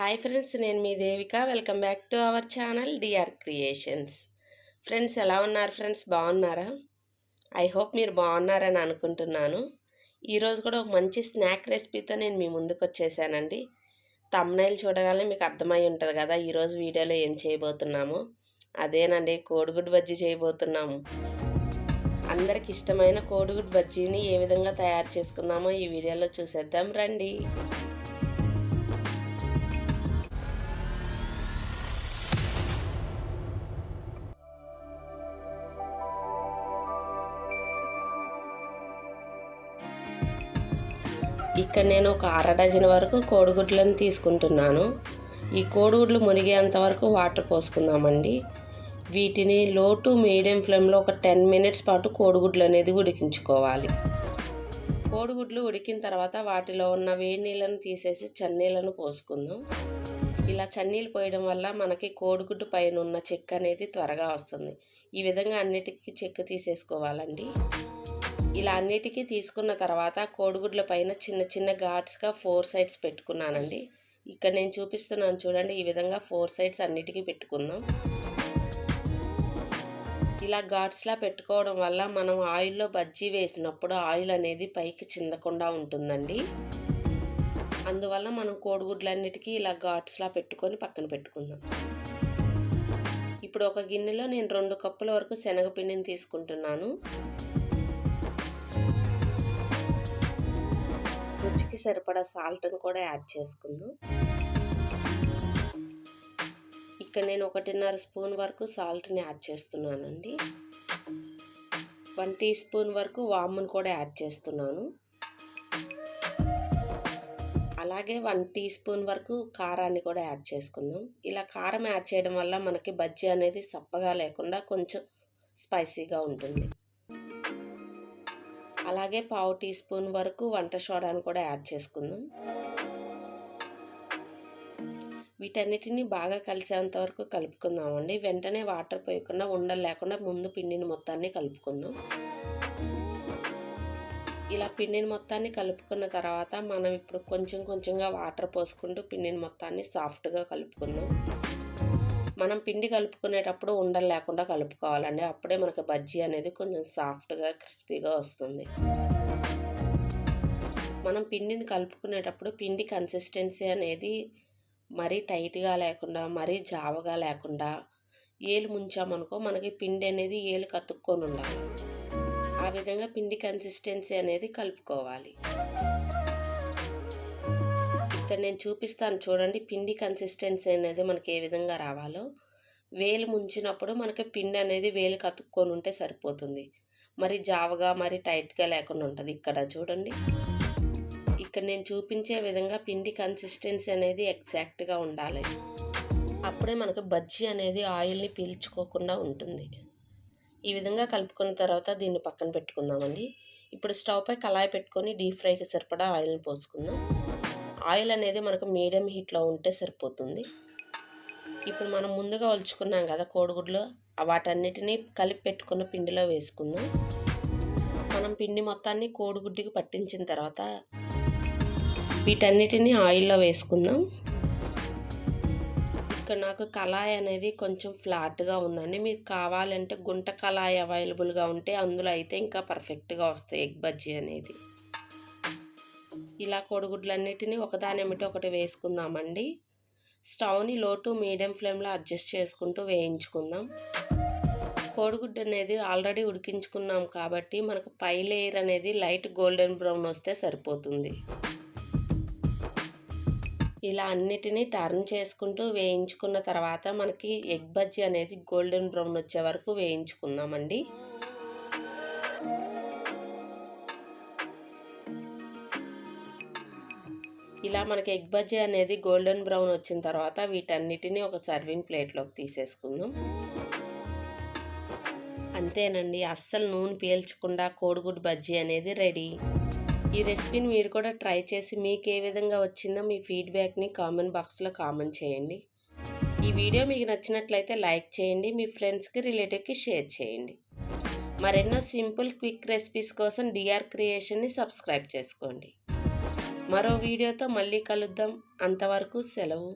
Hi friends, నేను మీ Devika. Welcome back to our channel DR creations. Friends, ఎలా ఉన్నారు ఫ్రెండ్స్? బాగున్నారా? ఐ హోప్ మీరు బాగున్నారని అనుకుంటున్నాను. ఈరోజు కూడా ఒక మంచి స్నాక్ రెసిపీతో నేను మీ ముందుకు వచ్చేసానండి. థంబ్నెయిల్ చూడగానే మీకు అర్థమై ఉంటుంది కదా ఈరోజు వీడియోలో ఏం చేయబోతున్నామో. అదేనండి, కోడిగుడ్డు బజ్జీ చేయబోతున్నాము. అందరికి ఇష్టమైన కోడిగుడ్డు బజ్జీని ఏ విధంగా తయారు చేసుకుందామో ఈ వీడియోలో చూసేద్దాం రండి. ఇక్కడ నేను ఒక అర డజన్ వరకు కోడిగుడ్లను తీసుకుంటున్నాను. ఈ కోడిగుడ్లు మునిగేంత వరకు వాటర్ పోసుకుందామండి. వీటిని లో టు మీడియం ఫ్లేమ్లో ఒక 10 మినిట్స్ పాటు కోడిగుడ్లు అనేది ఉడికించుకోవాలి. కోడిగుడ్లు ఉడికిన తర్వాత వాటిలో ఉన్న వేడి నీళ్ళను తీసేసి చన్నీళ్ళను పోసుకుందాం. ఇలా చన్నీళ్ళు పోయడం వల్ల మనకి కోడిగుడ్డు పైన ఉన్న చెక్క అనేది త్వరగా వస్తుంది. ఈ విధంగా అన్నిటికీ చెక్క తీసేసుకోవాలండి. ఇలా అన్నిటికీ తీసుకున్న తర్వాత కోడిగుడ్ల పైన చిన్న చిన్న ఘాట్స్గా 4 సైడ్స్ పెట్టుకున్నానండి. ఇక్కడ నేను చూపిస్తున్నాను చూడండి, ఈ విధంగా 4 సైడ్స్ అన్నిటికీ పెట్టుకుందాం. ఇలా ఘాట్స్లా పెట్టుకోవడం వల్ల మనం ఆయిల్లో బజ్జీ వేసినప్పుడు ఆయిల్ అనేది పైకి చిందకుండా ఉంటుందండి. అందువల్ల మనం కోడిగుడ్లన్నిటికీ ఇలా ఘాట్స్లా పెట్టుకొని పక్కన పెట్టుకుందాం. ఇప్పుడు ఒక గిన్నెలో నేను 2 కప్పుల వరకు శనగపిండిని తీసుకుంటున్నాను. రుచికి సరిపడా సాల్ట్ని కూడా యాడ్ చేసుకుందాం. ఇక్కడ నేను 1.5 స్పూన్ వరకు సాల్ట్ని యాడ్ చేస్తున్నానండి. 1 టీ స్పూన్ వరకు వామును కూడా యాడ్ చేస్తున్నాను. అలాగే 1 టీ స్పూన్ వరకు కారాన్ని కూడా యాడ్ చేసుకుందాం. ఇలా కారం యాడ్ చేయడం వల్ల మనకి బజ్జీ అనేది సప్పగా లేకుండా కొంచెం స్పైసీగా ఉంటుంది. అలాగే 1/2 టీ స్పూన్ వరకు వంట సోడాను కూడా యాడ్ చేసుకుందాం. వీటన్నిటిని బాగా కలిసేంత వరకు కలుపుకుందామండి. వెంటనే వాటర్ పోయకుండా ఉండలు లేకుండా ముందు పిండిని మొత్తాన్ని కలుపుకుందాం. ఇలా పిండిని మొత్తాన్ని కలుపుకున్న తర్వాత మనం ఇప్పుడు కొంచెం కొంచెంగా వాటర్ పోసుకుంటూ పిండిని మొత్తాన్ని సాఫ్ట్గా కలుపుకుందాం. మనం పిండి కలుపుకునేటప్పుడు ఉండలు లేకుండా కలుపుకోవాలండి. అప్పుడే మనకు బజ్జీ అనేది కొంచెం సాఫ్ట్గా క్రిస్పీగా వస్తుంది. మనం పిండిని కలుపుకునేటప్పుడు పిండి కన్సిస్టెన్సీ అనేది మరీ టైట్గా లేకుండా మరీ జావగా లేకుండా ఏలు ముంచామనుకో మనకి పిండి అనేది ఏలు కతుక్కొని ఉండాలి. ఆ విధంగా పిండి కన్సిస్టెన్సీ అనేది కలుపుకోవాలి. ఇక్కడ నేను చూపిస్తాను చూడండి, పిండి కన్సిస్టెన్సీ అనేది మనకి ఏ విధంగా రావాలో. వేలు ముంచినప్పుడు మనకి పిండి అనేది వేలు కతుక్కొని ఉంటే సరిపోతుంది. మరి జావగా మరి టైట్గా లేకుండా ఉంటుంది. ఇక్కడ చూడండి, ఇక్కడ నేను చూపించే విధంగా పిండి కన్సిస్టెన్సీ అనేది ఎగ్జాక్ట్గా ఉండాలి. అప్పుడే మనకు బజ్జీ అనేది ఆయిల్ని పీల్చుకోకుండా ఉంటుంది. ఈ విధంగా కలుపుకున్న తర్వాత దీన్ని పక్కన పెట్టుకుందామండి. ఇప్పుడు స్టవ్ పై కళాయి పెట్టుకొని డీప్ ఫ్రైకి సరిపడా ఆయిల్ని పోసుకుందాం. ఆయిల్ అనేది మనకు మీడియం హీట్లో ఉంటే సరిపోతుంది. ఇప్పుడు మనం ముందుగా ఒలుచుకున్నాం కదా కోడిగుడ్లు, వాటన్నిటిని కలిపి పెట్టుకున్న పిండిలో వేసుకుందాం. మనం పిండి మొత్తాన్ని కోడిగుడ్డుకి పట్టించిన తర్వాత వీటన్నిటిని ఆయిల్లో వేసుకుందాం. ఇక్కడ నాకు కళాయి అనేది కొంచెం ఫ్లాట్గా ఉందండి. మీకు కావాలంటే గుంట కళాయి అవైలబుల్గా ఉంటే అందులో అయితే ఇంకా పర్ఫెక్ట్గా వస్తాయి ఎగ్ బజ్జీ అనేది. ఇలా కోడిగుడ్లన్నిటినీ ఒకదాని ఏమిటి ఒకటి వేసుకుందామండి. స్టవ్ని లో టు మీడియం ఫ్లేమ్లో అడ్జస్ట్ చేసుకుంటూ వేయించుకుందాం. కోడిగుడ్డు అనేది ఆల్రెడీ ఉడికించుకున్నాం కాబట్టి మనకు పై లేయర్ అనేది లైట్ గోల్డెన్ బ్రౌన్ వస్తే సరిపోతుంది. ఇలా అన్నిటినీ టర్న్ చేసుకుంటూ వేయించుకున్న తర్వాత మనకి ఎగ్ బజ్జీ అనేది గోల్డెన్ బ్రౌన్ వచ్చే వరకు వేయించుకుందామండి. ఇలా మనకి ఎగ్ బజ్జీ అనేది గోల్డెన్ బ్రౌన్ వచ్చిన తర్వాత వీటన్నిటిని ఒక సర్వింగ్ ప్లేట్లోకి తీసేసుకుందాం. అంతేనండి, అస్సలు నూనె పీల్చకుండా కోడిగుడ్డు బజ్జీ అనేది రెడీ. ఈ రెసిపీని మీరు కూడా ట్రై చేసి మీకు ఏ విధంగా వచ్చిందో మీ ఫీడ్బ్యాక్ని కామెంట్ బాక్స్లో కామెంట్ చేయండి. ఈ వీడియో మీకు నచ్చినట్లయితే లైక్ చేయండి, మీ ఫ్రెండ్స్కి రిలేటివ్కి షేర్ చేయండి. మరెన్నో సింపుల్ క్విక్ రెసిపీస్ కోసం డిఆర్ క్రియేషన్ని సబ్స్క్రైబ్ చేసుకోండి. మరో వీడియోతో మళ్ళీ కలుద్దాం. అంతవరకు సెలవు.